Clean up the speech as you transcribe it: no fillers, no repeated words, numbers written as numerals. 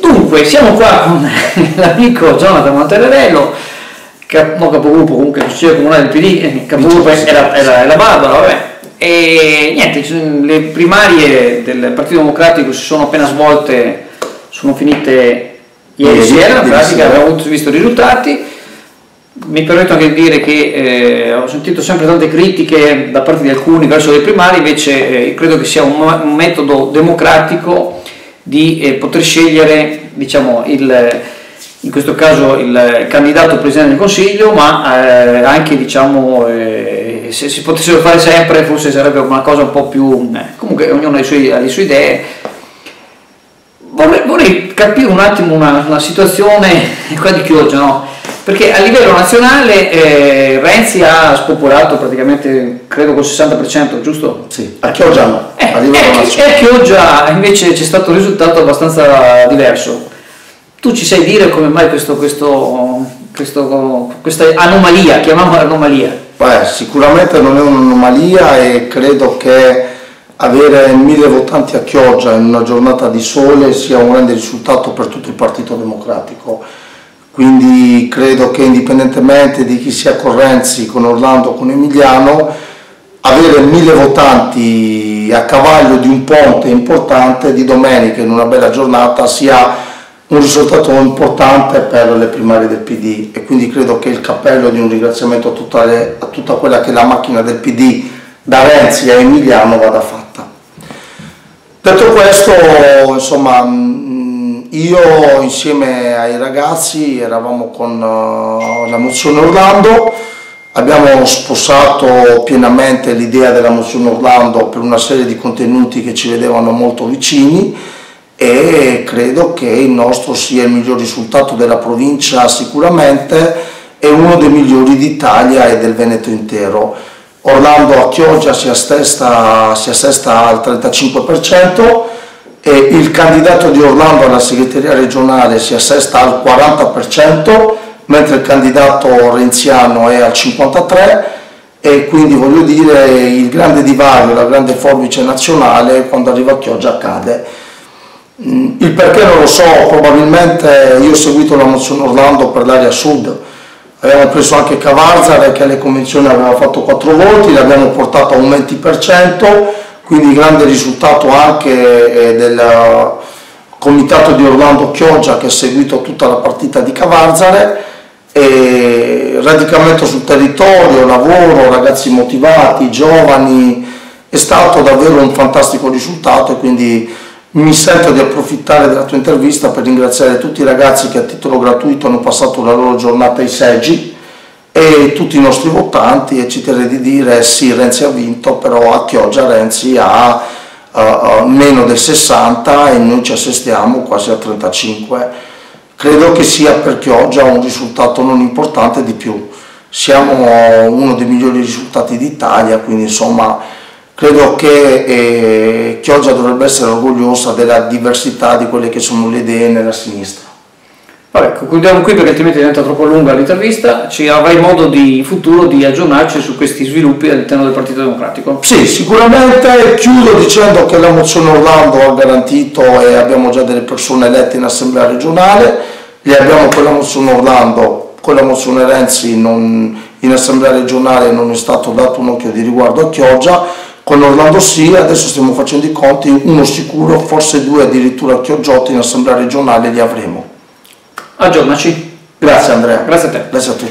Dunque, siamo qua con l'amico Jonathan Monterello, capogruppo comunque consigliere comunale del PD, capogruppo è la Barbara, vabbè. E niente, le primarie del Partito Democratico si sono appena svolte, sono finite ieri sera, in pratica abbiamo visto i risultati. Mi permetto anche di dire che ho sentito sempre tante critiche da parte di alcuni verso le primarie, invece credo che sia un metodo democratico di poter scegliere, diciamo, in questo caso il candidato Presidente del Consiglio, ma anche, diciamo, se si potessero fare sempre forse sarebbe una cosa un po' più... comunque ognuno ha le sue idee. Vorrei capire un attimo una situazione qua di Chioggia, no? Perché a livello nazionale Renzi ha spopolato praticamente, credo col 60%, giusto? Sì, a Chioggia no, a livello nazionale. E a Chioggia invece c'è stato un risultato abbastanza diverso. Tu ci sai dire come mai questa anomalia, chiamiamola anomalia? Beh, sicuramente non è un'anomalia e credo che avere 1000 votanti a Chioggia in una giornata di sole sia un grande risultato per tutto il Partito Democratico. Quindi credo che indipendentemente di chi sia con Renzi, con Orlando o con Emiliano, avere 1000 votanti a cavallo di un ponte importante di domenica in una bella giornata sia un risultato importante per le primarie del PD, e quindi credo che il cappello di un ringraziamento totale a tutta quella che è la macchina del PD da Renzi a Emiliano vada fatta. Detto questo, insomma, io insieme ai ragazzi eravamo con la mozione Orlando, abbiamo sposato pienamente l'idea della mozione Orlando per una serie di contenuti che ci vedevano molto vicini, e credo che il nostro sia il miglior risultato della provincia sicuramente, e uno dei migliori d'Italia e del Veneto intero. Orlando a Chioggia si assesta al 35%, e il candidato di Orlando alla segreteria regionale si assesta al 40%, mentre il candidato renziano è al 53%, e quindi voglio dire il grande divario, la grande forbice nazionale quando arriva a Chioggia cade. Il perché non lo so, probabilmente io ho seguito la mozione Orlando per l'area sud, abbiamo preso anche Cavarzare che alle convenzioni aveva fatto 4 voti, l'abbiamo portato a un 20%, quindi grande risultato anche del comitato di Orlando Chioggia che ha seguito tutta la partita di Cavarzare, e radicamento sul territorio, lavoro, ragazzi motivati, giovani, è stato davvero un fantastico risultato, e quindi mi sento di approfittare della tua intervista per ringraziare tutti i ragazzi che a titolo gratuito hanno passato la loro giornata ai seggi e tutti i nostri votanti, e ci terrei di dire sì, Renzi ha vinto, però a Chioggia Renzi ha meno del 60 e noi ci assestiamo quasi al 35. Credo che sia per Chioggia un risultato non importante di più, siamo uno dei migliori risultati d'Italia, quindi insomma credo che Chioggia dovrebbe essere orgogliosa della diversità di quelle che sono le idee nella sinistra. Vabbè, concludiamo qui perché altrimenti diventa troppo lunga l'intervista. Ci avrai modo in futuro di aggiornarci su questi sviluppi all'interno del Partito Democratico? Sì, sicuramente. Chiudo dicendo che la mozione Orlando ha garantito, e abbiamo già delle persone elette in assemblea regionale, le abbiamo con la mozione Orlando, con la mozione Renzi in assemblea regionale non è stato dato un occhio di riguardo a Chioggia. Con Orlando sì, adesso stiamo facendo i conti, uno sicuro, forse 2 addirittura Chioggioti in assemblea regionale li avremo. Aggiornaci. Grazie Andrea. Grazie a te. Grazie a tutti.